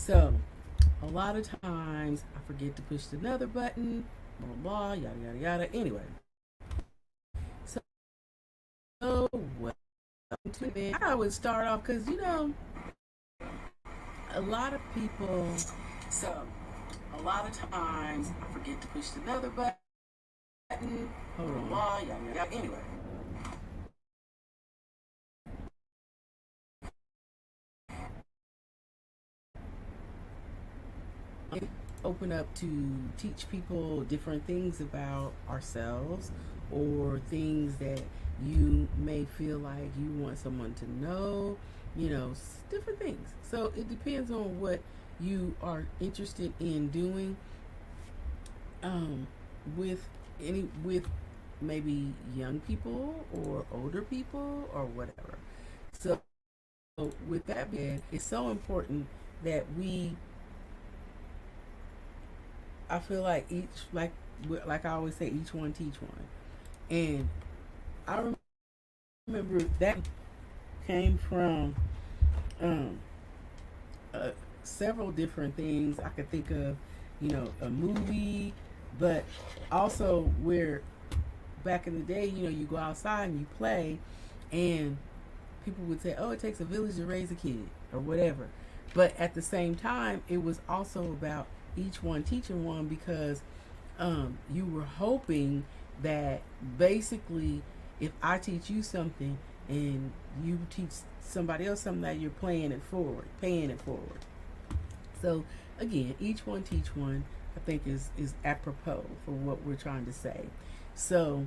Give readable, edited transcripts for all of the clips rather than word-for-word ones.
So a lot of times I forget to push another button, blah blah blah, yada yada yada. Anyway, so well, I would start off because a lot of people. So a lot of times I forget to push another button, blah blah blah, yada yada yada. Anyway, open up to teach people different things about ourselves or things that you may feel like you want someone to know, different things. So it depends on what you are interested in doing um, with with maybe young people or older people or whatever. So with that being, it's so important that I feel like like I always say, each one teach one. And I remember that came from um, uh, several different things I could think of. A movie, but also where back in the day, you go outside and you play, and people would say, "Oh, it takes a village to raise a kid," or whatever. But at the same time, it was also about each one teaching one because you were hoping that basically, if I teach you something and you teach somebody else something, that you're paying it forward. So again, each one teach one, I think is apropos for what we're trying to say. So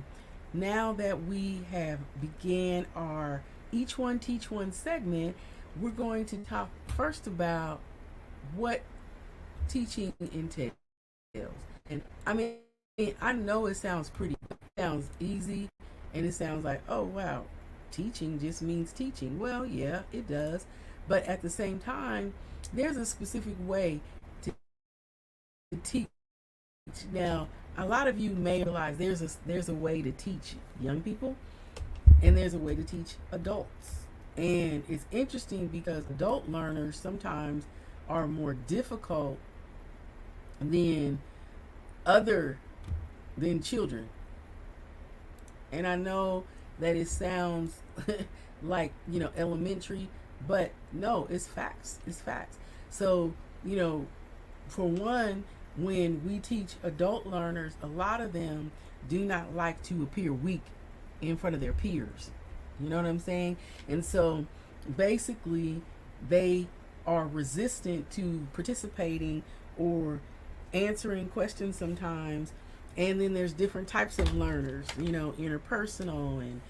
now that we have began our each one teach one segment, we're going to talk first about what teaching entails. And I mean, I know it sounds easy, and it sounds like, oh wow, teaching just means teaching. Well, yeah, it does, but at the same time, there's a specific way to teach. Now, a lot of you may realize there's a way to teach young people, and there's a way to teach adults. And it's interesting because adult learners sometimes are more difficult than other than children. And I know that it sounds like, elementary, but no, it's facts. It's facts. So, you know, for one, when we teach adult learners, a lot of them do not like to appear weak in front of their peers. You know what I'm saying? And so basically, they are resistant to participating or answering questions sometimes. And then there's different types of learners, interpersonal and,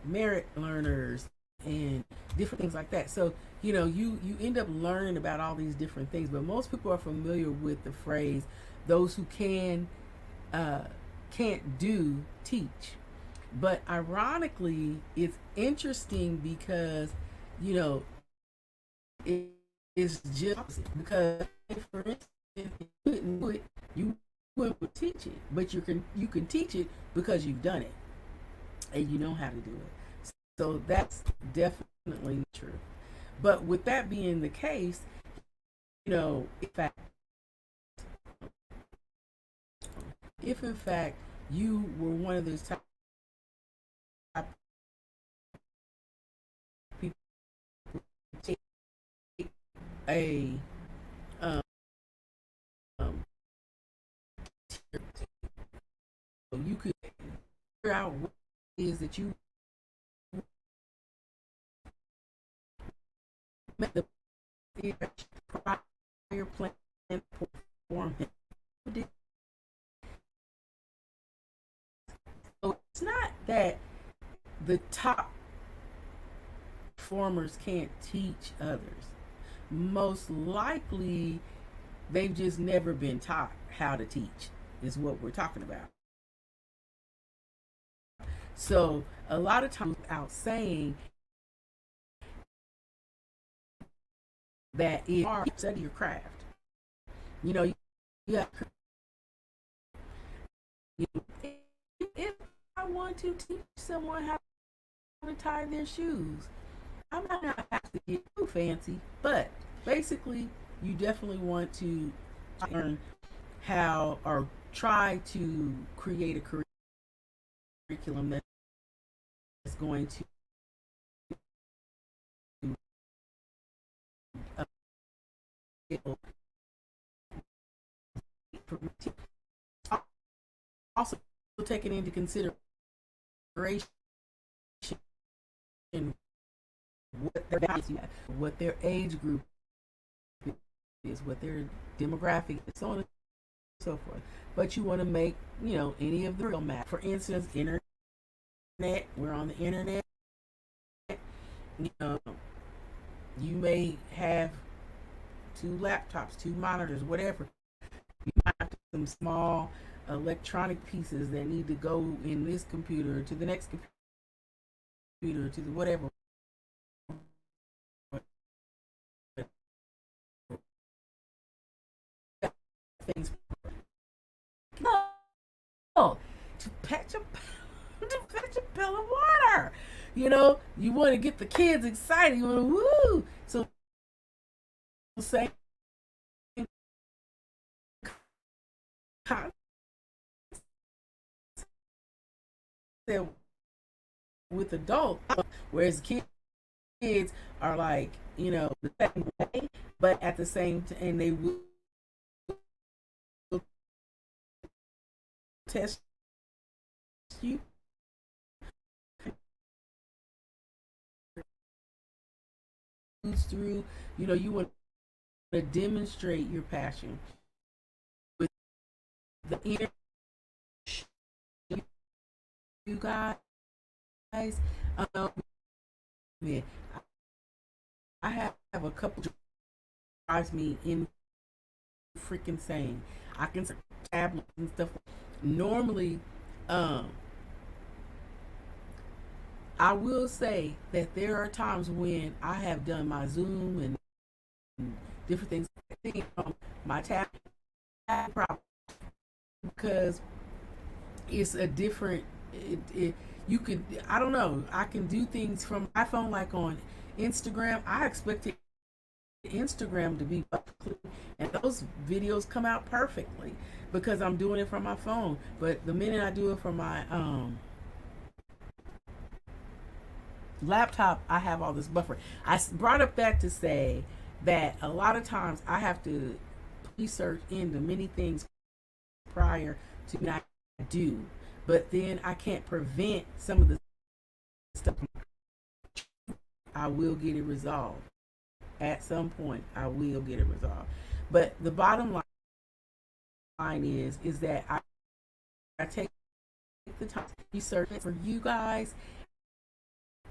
merit learners and different things like that. So, you end up learning about all these different things, but most people are familiar with the phrase, those who uh, can't do, teach. But ironically, it's interesting because, you know, it is just because, for instance, if you couldn't do it, you wouldn't teach it. But you can teach it because you've done it and you know how to do it. So that's definitely true. But with that being the case, if in fact you were one of those type of people who take a um, you could figure out what it is that you met the prior plan performance. So it's not that the top performers can't teach others. Most likely, they've just never been taught how to teach, is what we're talking about. So a lot of times, without saying that, if you study your craft, you know, you have, if I want to teach someone how to tie their shoes, I might not have to get too fancy, but basically, you definitely want to learn how or try to create a curriculum that's going to uh, also taking into consideration what their values, what their age group is, what their demographic is, so on and so forth. But you want to make, any of the real math. For instance, internet. We're on the internet. You know, you may have 2 laptops, 2 monitors, whatever. You might have some small electronic pieces that need to go in this computer to the next computer to the whatever. Things. No, to fetch a pail of water. You want to get the kids excited. You want to woo. So say with adults, whereas kids are like, the same way, but at the same time, and they will test you. Through, you want to demonstrate your passion with the inner you guys. Yeah, I have a couple drives me in freaking sane. I can tablets and stuff. Normally, I will say that there are times when I have done my Zoom and different things on my tablet because it's a different. You could, I don't know. I can do things from my phone, like on Instagram. I expected Instagram to be public, and those videos come out perfectly because I'm doing it from my phone. But the minute I do it from my laptop, I have all this buffer. I brought up that to say that a lot of times I have to research into many things prior to what I do, but then I can't prevent some of the stuff. I will get it resolved at some point. I will get it resolved. But the bottom line is that I take the time to research for you guys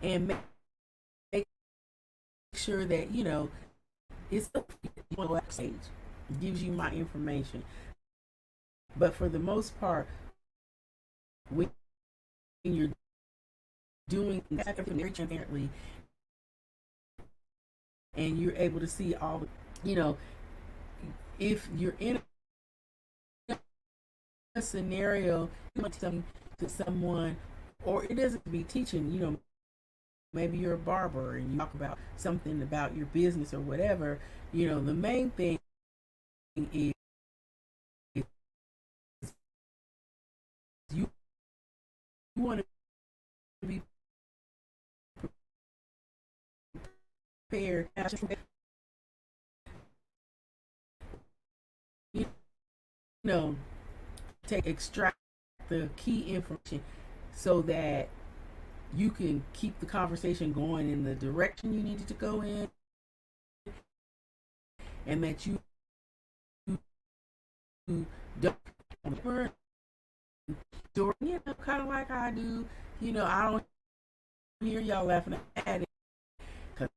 and make sure that it's the stage. It gives you my information. But for the most part, when you're doing everything very transparently and you're able to see all the, if you're in a scenario, you want something to someone, or it doesn't be teaching, maybe you're a barber and you talk about something about your business or whatever, the main thing is you want to be prepared, extract the key information so that you can keep the conversation going in the direction you needed to go in, and that you don't kind of like I do. I don't hear y'all laughing at it because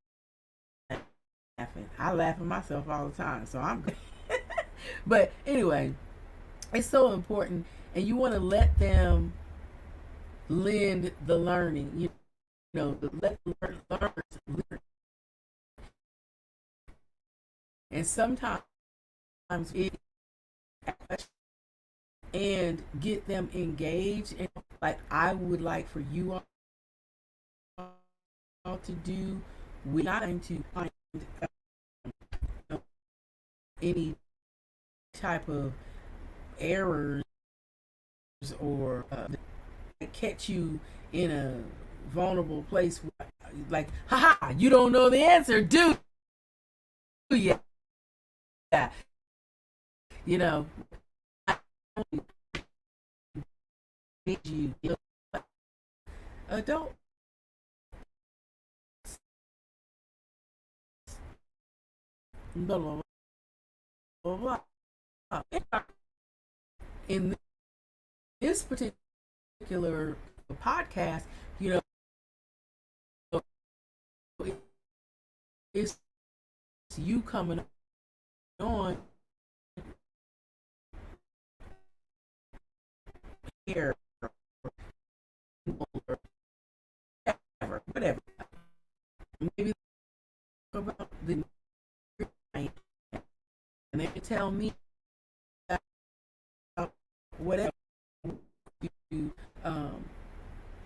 I laugh at myself all the time, so I'm good. But anyway, it's so important, and you want to let them lend the learning. Let the learners learn. And sometimes it and get them engaged, and like I would like for you all to do. We're not going to find any type of errors or catch you in a vulnerable place, like, haha, you don't know the answer, do you? Yeah, you know, you adult blah blah blah blah. In this particular podcast, you know, it's you coming on here or whatever. Maybe about the night, and they can tell me whatever you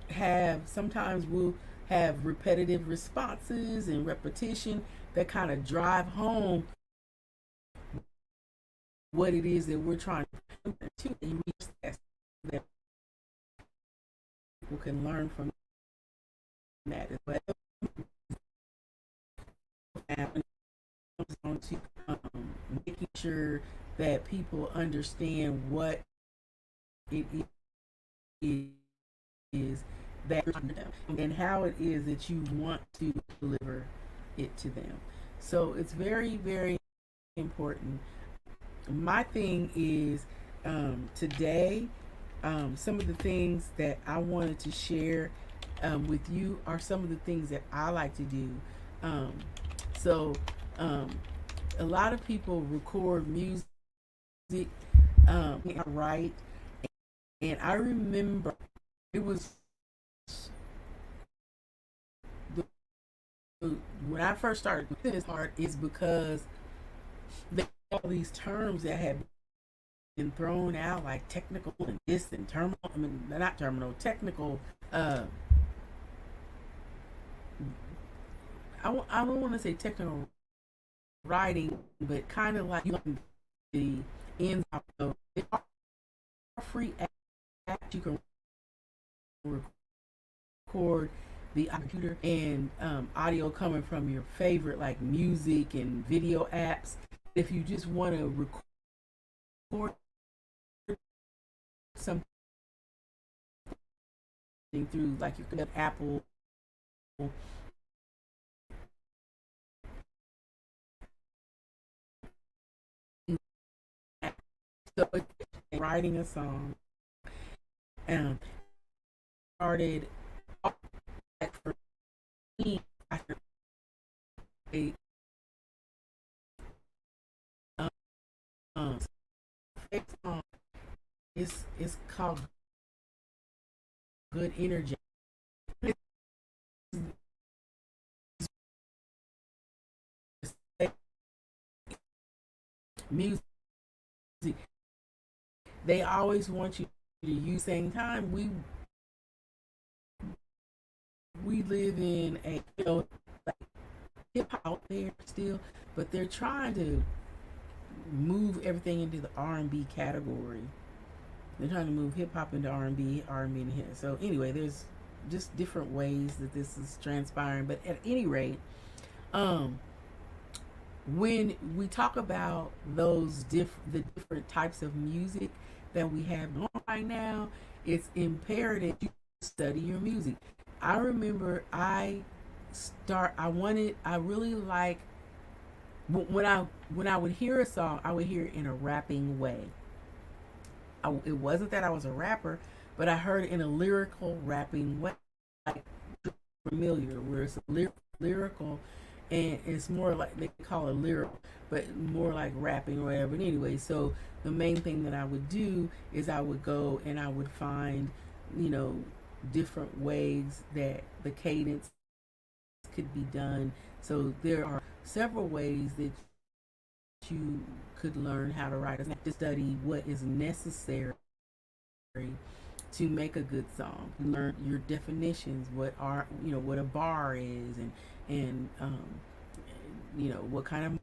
have. Sometimes we'll have repetitive responses and repetition that kind of drive home what it is that we're trying to reach, that people can learn from that as well. And on to making sure that people understand what it is that and how it is that you want to deliver it to them. So it's very, very important. My thing is today, some of the things that I wanted to share with you are some of the things that I like to do. So, a lot of people record music, I write, and I remember it was the, when I first started doing this art is because there all these terms that had been thrown out, like technical and this and terminal. I mean, not terminal, technical. I don't want to say technical writing, but kind of like the ins out of it are free apps. You can record the computer and audio coming from your favorite like music and video apps. If you just want to record something through like your Apple so writing a song and started for me after a um, song is called Good Energy. Music, they always want you to use same time. We live in a like hip hop out there still, but they're trying to move everything into the R&B category. They're trying to move hip hop into R&B into here. So anyway, there's just different ways that this is transpiring. But at any rate, when we talk about the different types of music that we have on right now, it's imperative you study your music. I remember I really like when I would hear a song, I would hear it in a rapping way. It wasn't that I was a rapper, but I heard it in a lyrical rapping way, like familiar, where it's lyrical, and it's more like they call it lyrical, but more like rapping or whatever. And anyway, so the main thing that I would do is I would go and I would find, you know, different ways that the cadence could be done. So there are several ways that you could learn how to write. To study what is necessary to make a good song. Learn your definitions. What a bar is, and you know what kind of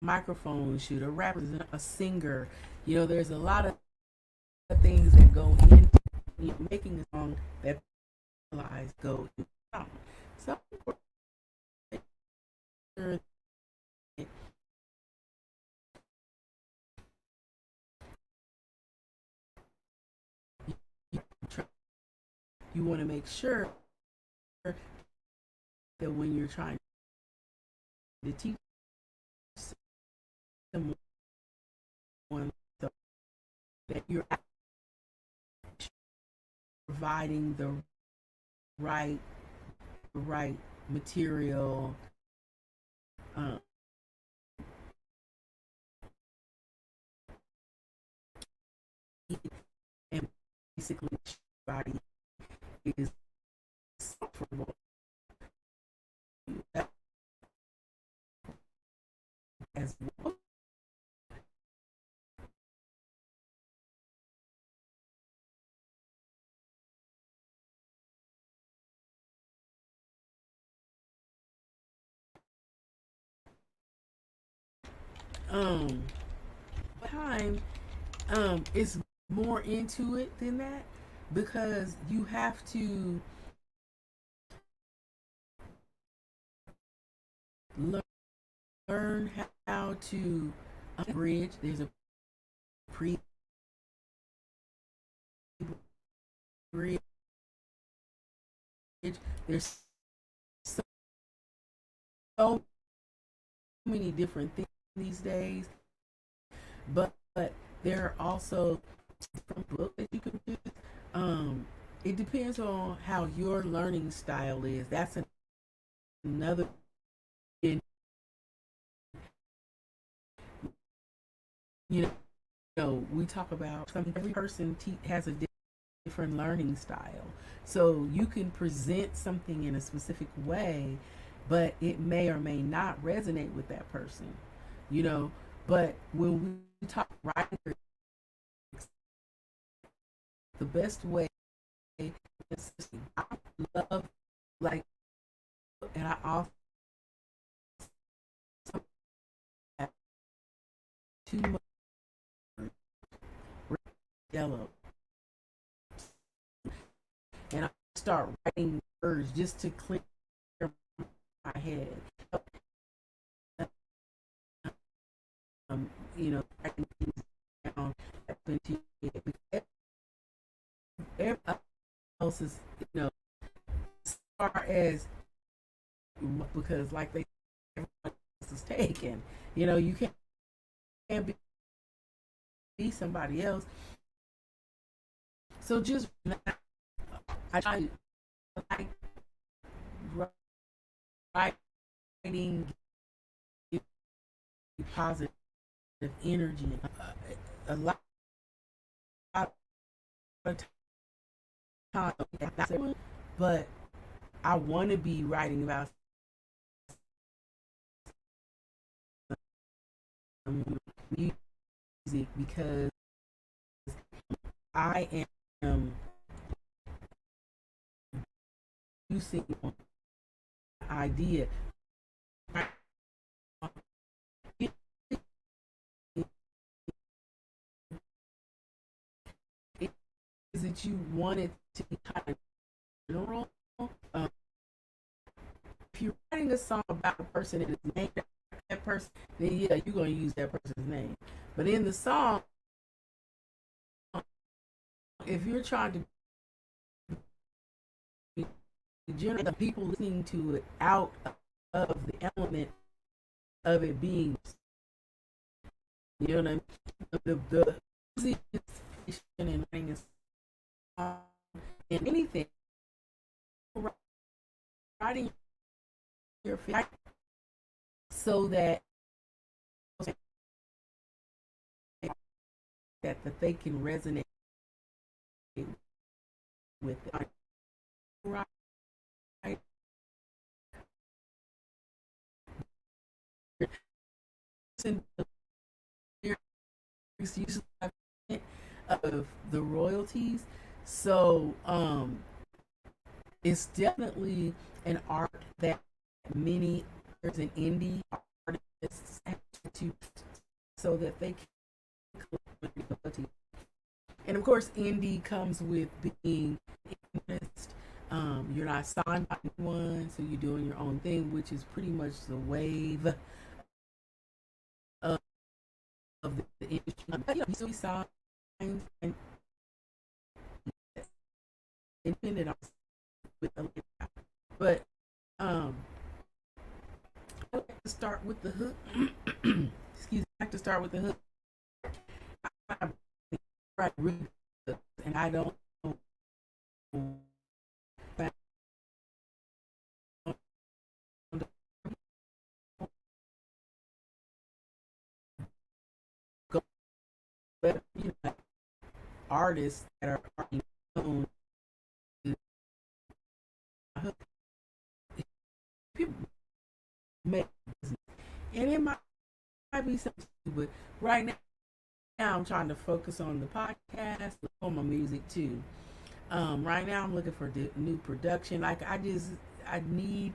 microphone should a rapper, a singer. There's a lot of things that go into making a song that lies go to sound. Some people you want to make sure that when you're trying to teach someone that you're providing the right material, um, and basically body is comfortable as well. Um, time is more into it than that, because you have to learn how to bridge. There's a pre bridge. There's so many different things these days, but there are also different books that you can do. It depends on how your learning style is. That's another. You we talk about something. Every person has a different learning style, so you can present something in a specific way, but it may or may not resonate with that person. You know, but when we talk writing, the best way is I love, like, and I also have too much yellow, and I start writing words just to clear my head. Writing things down into it. Everybody else is, as far as, because like they, everyone else is taken. You can't be somebody else. So just I try like writing, positive energy. A lot of time, but I want to be writing about music because I am using idea. Is that you want it to be kind of general? Um, if you're writing a song about a person that is named after that person, then yeah, you're going to use that person's name. But in the song, if you're trying to generate the people listening to it out of the element of it being, you know what I mean? The music and writing a song and anything, writing your feelings so that they can resonate with it. Right. Of the royalties, so it's definitely an art that many indie artists have to so that they can. And of course, indie comes with being honest. You're not signed by anyone, so you're doing your own thing, which is pretty much the wave of, the industry. But, you still signed and independent with a label. But I like to start with the hook. Excuse me. I like to start with the hook. I write really good, and I don't go better, artists that are already known. People make business, and it might be something, but right now I'm trying to focus on the podcast, on my music too. Right now I'm looking for new production. Like I need,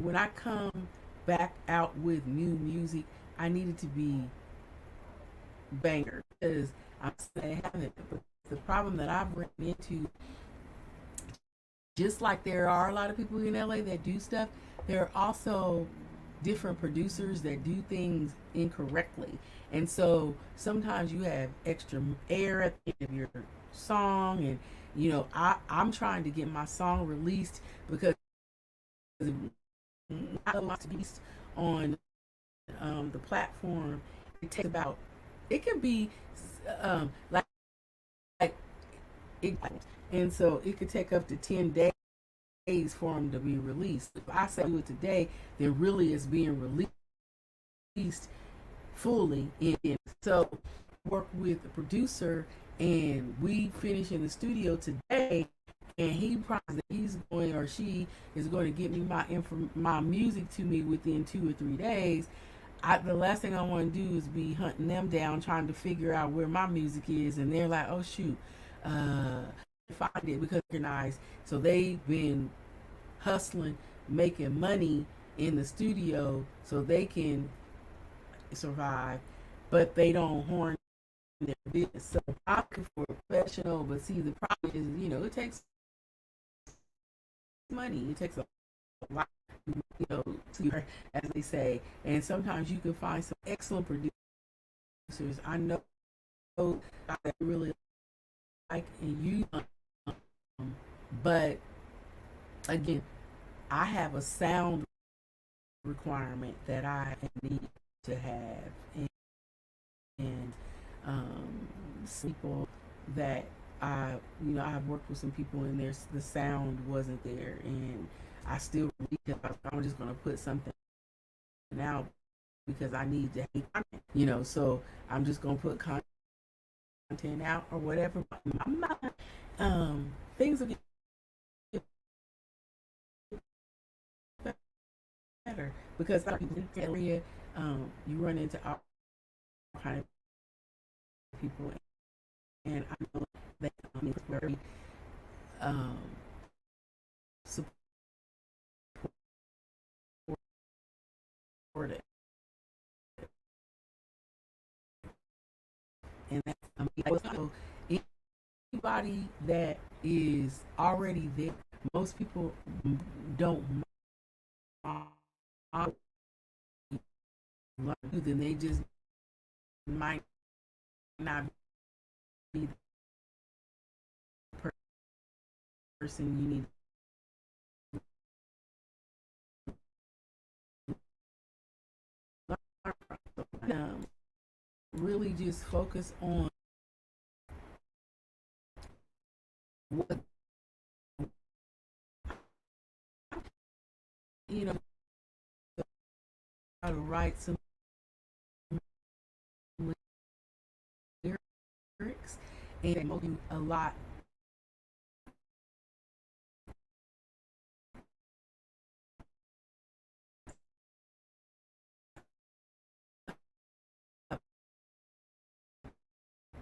when I come back out with new music, I need it to be banger because I'm saying it. But the problem that I've run into, just like there are a lot of people in LA that do stuff, there are also different producers that do things incorrectly. And so sometimes you have extra air at the end of your song. And, I'm trying to get my song released because I want to be on the platform. It takes about, it can be like it, and so it could take up to 10 days for them to be released. If I say do it today, then really it's being released fully. And so work with the producer, and we finish in the studio today, and he promised that he's going, or she is going to get me my music to me within 2 or 3 days. The last thing I want to do is be hunting them down, trying to figure out where my music is, and they're like, "Oh shoot, find it," because they're nice. So they've been hustling, making money in the studio, so they can survive, but they don't horn their business. So I'm looking for a professional, but see, the problem is, it takes money. It takes a lot, to, as they say. And sometimes you can find some excellent producers. I know that I really like and you, but again, I have a sound requirement that I need to have, and some people that I've worked with some people, and the sound wasn't there, and I still I'm just gonna put something out because I need to hate content, so I'm just gonna put content out or whatever. But I'm not, things will get better because in the area, you run into all kind of people, and I know that it's very um, supportive, and that's so anybody that is already there. Most people don't then they just might not be the person you need. Really just focus on what, you know how to write some lyrics, and a lot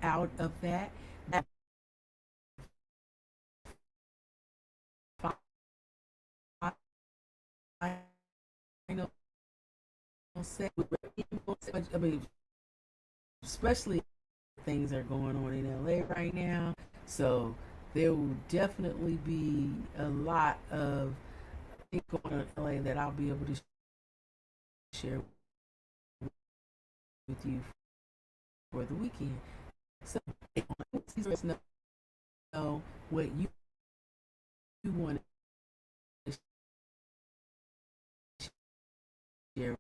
out of that. I know say, I mean, especially things are going on in LA right now. So there will definitely be a lot of things going on in LA that I'll be able to share with you for the weekend. So please know what you want to share